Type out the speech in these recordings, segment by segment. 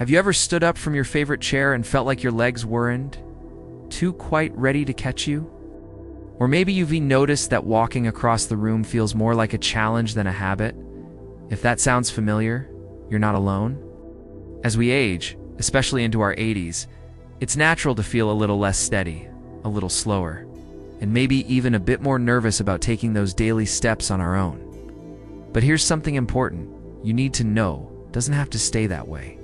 Have you ever stood up from your favorite chair and felt like your legs weren't too quite ready to catch you? Or maybe you've even noticed that walking across the room feels more like a challenge than a habit? If that sounds familiar, you're not alone. As we age, especially into our 80s, it's natural to feel a little less steady, a little slower, and maybe even a bit more nervous about taking those daily steps on our own. But here's something important you need to know: it doesn't have to stay that way.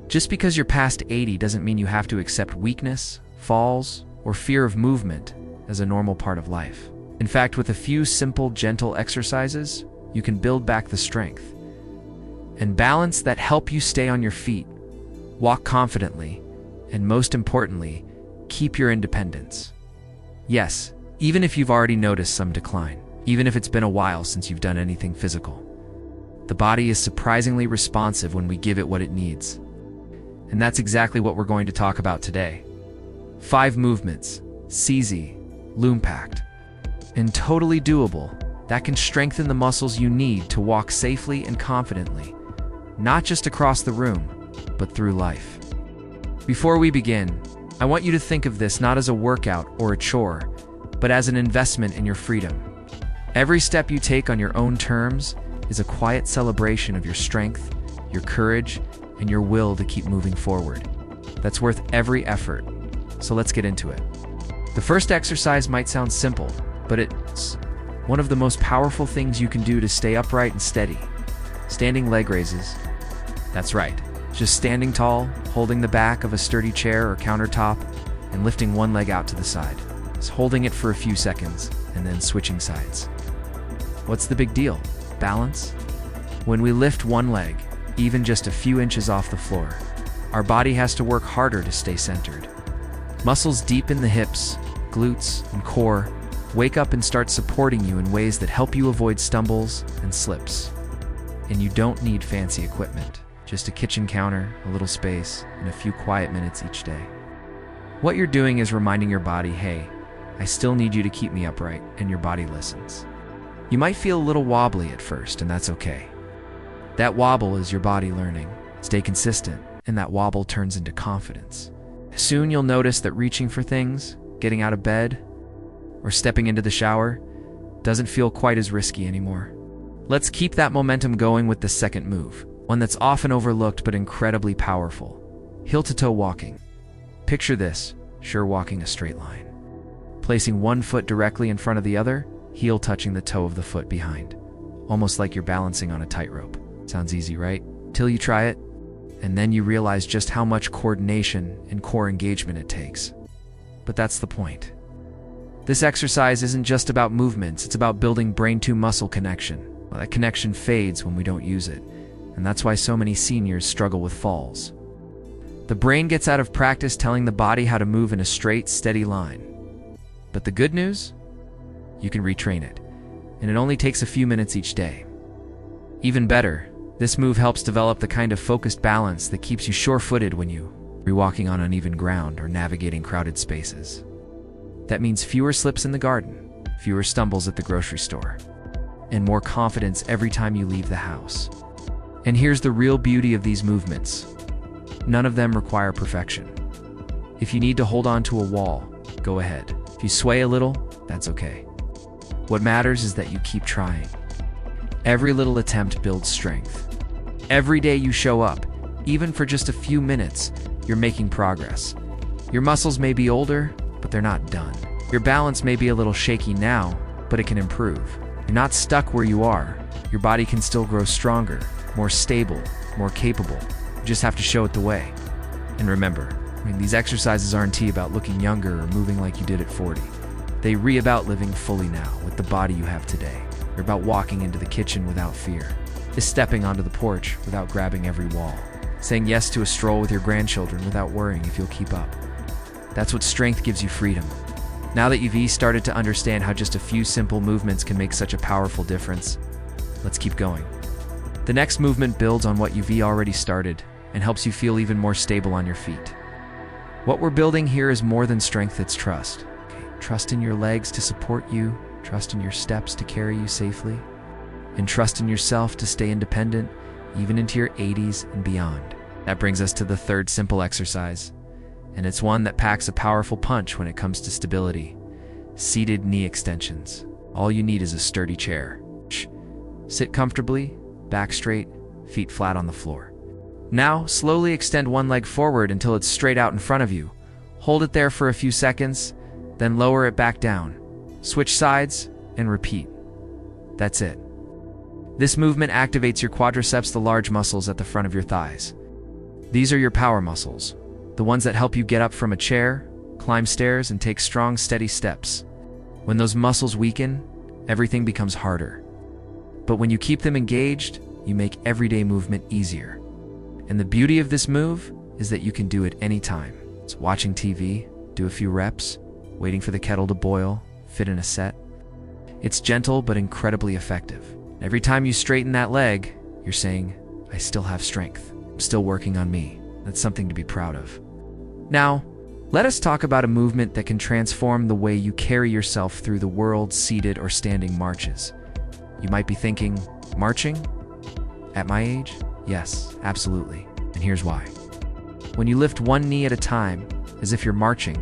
Just because you're past 80 doesn't mean you have to accept weakness, falls, or fear of movement as a normal part of life. In fact, with a few simple, gentle exercises, you can build back the strength and balance that help you stay on your feet, walk confidently, and most importantly, keep your independence. Yes, even if you've already noticed some decline, even if it's been a while since you've done anything physical, the body is surprisingly responsive when we give it what it needs. And that's exactly what we're going to talk about today. 5 movements, easy, loom-packed, and totally doable, that can strengthen the muscles you need to walk safely and confidently, not just across the room, but through life. Before we begin, I want you to think of this not as a workout or a chore, but as an investment in your freedom. Every step you take on your own terms is a quiet celebration of your strength, your courage, and your will to keep moving forward. That's worth every effort. So let's get into it. The first exercise might sound simple, but it's one of the most powerful things you can do to stay upright and steady. Standing leg raises. That's right. Just standing tall, holding the back of a sturdy chair or countertop, and lifting one leg out to the side. Just holding it for a few seconds, and then switching sides. What's the big deal? Balance? When we lift one leg, even just a few inches off the floor, our body has to work harder to stay centered. Muscles deep in the hips, glutes, and core wake up and start supporting you in ways that help you avoid stumbles and slips. And you don't need fancy equipment, just a kitchen counter, a little space, and a few quiet minutes each day. What you're doing is reminding your body, hey, I still need you to keep me upright, and your body listens. You might feel a little wobbly at first, and that's okay. That wobble is your body learning. Stay consistent, and that wobble turns into confidence. Soon you'll notice that reaching for things, getting out of bed, or stepping into the shower doesn't feel quite as risky anymore. Let's keep that momentum going with the second move, one that's often overlooked but incredibly powerful: heel-to-toe walking. Picture this: sure, walking a straight line. Placing one foot directly in front of the other, heel touching the toe of the foot behind. Almost like you're balancing on a tightrope. Sounds easy, right? Till you try it, and then you realize just how much coordination and core engagement it takes. But that's the point. This exercise isn't just about movements, it's about building brain-to-muscle connection. Well, that connection fades when we don't use it, and that's why so many seniors struggle with falls. The brain gets out of practice telling the body how to move in a straight, steady line. But the good news? You can retrain it, and it only takes a few minutes each day. Even better, this move helps develop the kind of focused balance that keeps you sure-footed when you're walking on uneven ground or navigating crowded spaces. That means fewer slips in the garden, fewer stumbles at the grocery store, and more confidence every time you leave the house. And here's the real beauty of these movements: none of them require perfection. If you need to hold on to a wall, go ahead. If you sway a little, that's okay. What matters is that you keep trying. Every little attempt builds strength. Every day you show up, even for just a few minutes, you're making progress. Your muscles may be older, but they're not done. Your balance may be a little shaky now, but it can improve. You're not stuck where you are. Your body can still grow stronger, more stable, more capable. You just have to show it the way. And remember, these exercises aren't about looking younger or moving like you did at 40. They're about living fully now with the body you have today. They're about walking into the kitchen without fear, stepping onto the porch without grabbing every wall, saying yes to a stroll with your grandchildren without worrying if you'll keep up. That's what strength gives you: freedom. Now that you've started to understand how just a few simple movements can make such a powerful difference, let's keep going. The next movement builds on what you've already started and helps you feel even more stable on your feet. What we're building here is more than strength, it's trust. Trust in your legs to support you, trust in your steps to carry you safely, and trust in yourself to stay independent, even into your 80s and beyond. That brings us to the third simple exercise, and it's one that packs a powerful punch when it comes to stability. Seated knee extensions. All you need is a sturdy chair. Sit comfortably, back straight, feet flat on the floor. Now, slowly extend one leg forward until it's straight out in front of you. Hold it there for a few seconds, then lower it back down. Switch sides and repeat. That's it. This movement activates your quadriceps, the large muscles at the front of your thighs. These are your power muscles, the ones that help you get up from a chair, climb stairs, and take strong, steady steps. When those muscles weaken, everything becomes harder. But when you keep them engaged, you make everyday movement easier. And the beauty of this move is that you can do it anytime. It's watching TV, do a few reps, waiting for the kettle to boil, fit in a set. It's gentle but incredibly effective. Every time you straighten that leg, you're saying, I still have strength. I'm still working on me. That's something to be proud of. Now, let us talk about a movement that can transform the way you carry yourself through the world, seated or standing marches. You might be thinking, marching? At my age? Yes, absolutely. And here's why. When you lift one knee at a time, as if you're marching,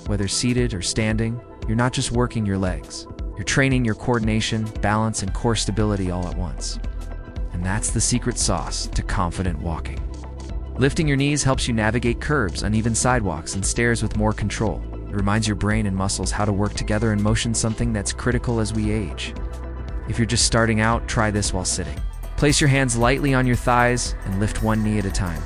whether seated or standing, you're not just working your legs. You're training your coordination, balance, and core stability all at once. And that's the secret sauce to confident walking. Lifting your knees helps you navigate curbs, uneven sidewalks, and stairs with more control. It reminds your brain and muscles how to work together in motion, something that's critical as we age. If you're just starting out, try this while sitting. Place your hands lightly on your thighs and lift one knee at a time.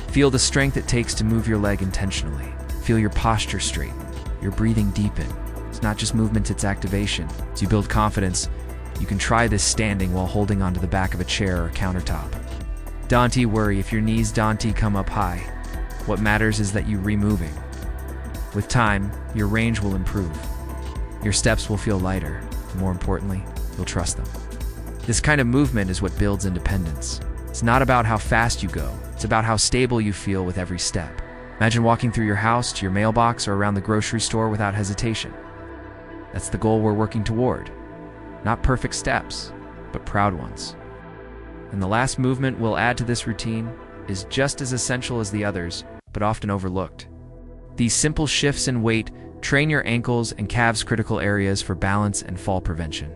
Feel the strength it takes to move your leg intentionally. Feel your posture straighten, your breathing deepen. It's not just movement, it's activation. As you build confidence, you can try this standing while holding onto the back of a chair or countertop. Don't worry if your knees don't come up high. What matters is that you're removing. With time, your range will improve. Your steps will feel lighter. More importantly, you'll trust them. This kind of movement is what builds independence. It's not about how fast you go. It's about how stable you feel with every step. Imagine walking through your house to your mailbox or around the grocery store without hesitation. That's the goal we're working toward. Not perfect steps, but proud ones. And the last movement we'll add to this routine is just as essential as the others, but often overlooked. These simple shifts in weight train your ankles and calves, critical areas for balance and fall prevention.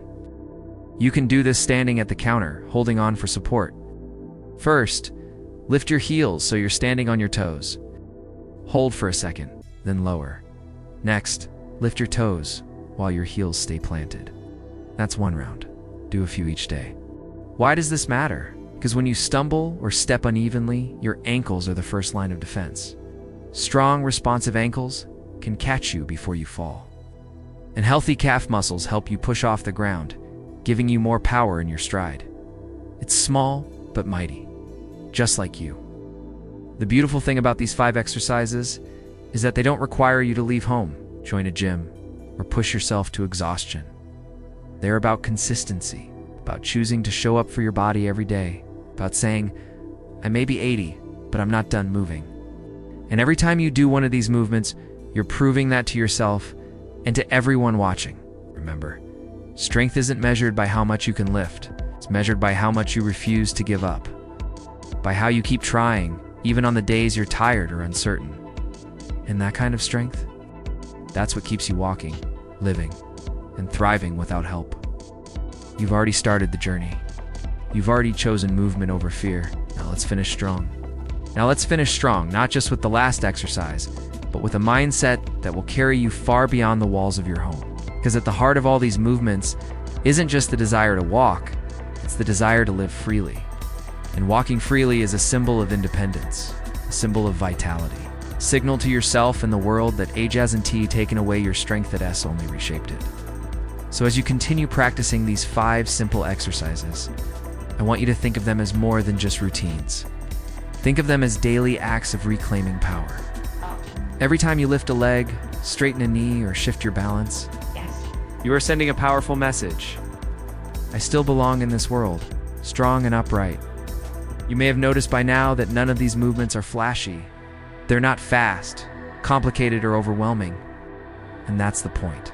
You can do this standing at the counter, holding on for support. First, lift your heels so you're standing on your toes. Hold for a second, then lower. Next, lift your toes while your heels stay planted. That's one round. Do a few each day. Why does this matter? Because when you stumble or step unevenly, your ankles are the first line of defense. Strong, responsive ankles can catch you before you fall. And healthy calf muscles help you push off the ground, giving you more power in your stride. It's small, but mighty, just like you. The beautiful thing about these 5 exercises is that they don't require you to leave home, join a gym, or push yourself to exhaustion. They're about consistency, about choosing to show up for your body every day, about saying, I may be 80, but I'm not done moving. And every time you do one of these movements, you're proving that to yourself and to everyone watching. Remember, strength isn't measured by how much you can lift. It's measured by how much you refuse to give up, by how you keep trying, even on the days you're tired or uncertain. And that kind of strength, that's what keeps you walking, living, and thriving without help. You've already started the journey. You've already chosen movement over fear. Now let's finish strong. Not just with the last exercise, but with a mindset that will carry you far beyond the walls of your home. Because at the heart of all these movements isn't just the desire to walk, it's the desire to live freely. And walking freely is a symbol of independence, a symbol of vitality. Signal to yourself and the world that age hasn't taken away your strength, that S only reshaped it. So as you continue practicing these 5 simple exercises, I want you to think of them as more than just routines. Think of them as daily acts of reclaiming power. Every time you lift a leg, straighten a knee, or shift your balance, you are sending a powerful message. I still belong in this world, strong and upright. You may have noticed by now that none of these movements are flashy. They're not fast, complicated, or overwhelming. And that's the point.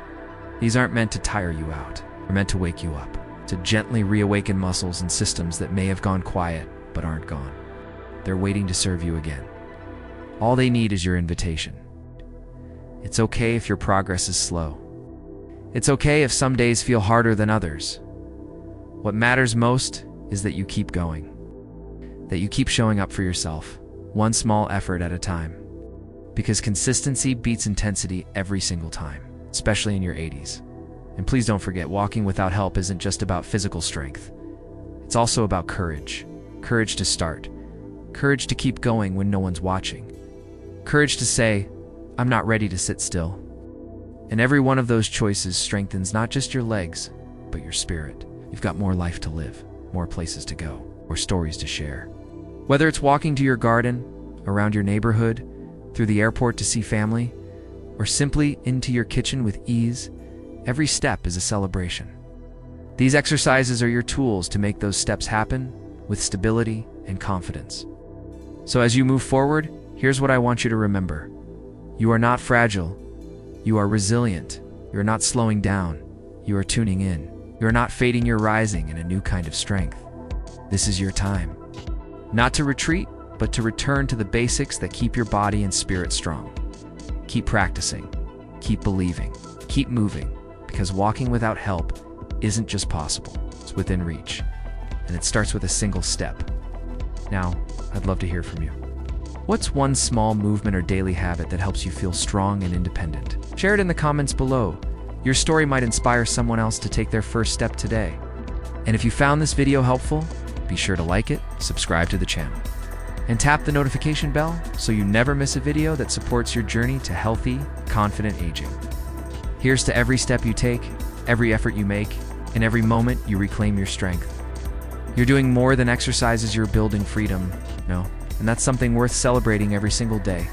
These aren't meant to tire you out. They're meant to wake you up, to gently reawaken muscles and systems that may have gone quiet, but aren't gone. they're waiting to serve you again. All they need is your invitation. It's okay if your progress is slow. It's okay if some days feel harder than others. What matters most is that you keep going, that you keep showing up for yourself, one small effort at a time. Because consistency beats intensity every single time, especially in your 80s. And please don't forget, walking without help isn't just about physical strength. It's also about courage. Courage to start. Courage to keep going when no one's watching. Courage to say, I'm not ready to sit still. And every one of those choices strengthens not just your legs, but your spirit. You've got more life to live, more places to go, more stories to share. Whether it's walking to your garden, around your neighborhood, through the airport to see family, or simply into your kitchen with ease, every step is a celebration. These exercises are your tools to make those steps happen with stability and confidence. So as you move forward, here's what I want you to remember. You are not fragile. You are resilient. You are not slowing down. You are tuning in. You are not fading, you're rising in a new kind of strength. This is your time. Not to retreat, but to return to the basics that keep your body and spirit strong. Keep practicing. Keep believing. Keep moving. Because walking without help isn't just possible. It's within reach. And it starts with a single step. Now, I'd love to hear from you. What's one small movement or daily habit that helps you feel strong and independent? Share it in the comments below. Your story might inspire someone else to take their first step today. And if you found this video helpful, be sure to like it, subscribe to the channel, and tap the notification bell so you never miss a video that supports your journey to healthy, confident aging. Here's to every step you take, every effort you make, and every moment you reclaim your strength. You're doing more than exercises, you're building freedom, and that's something worth celebrating every single day.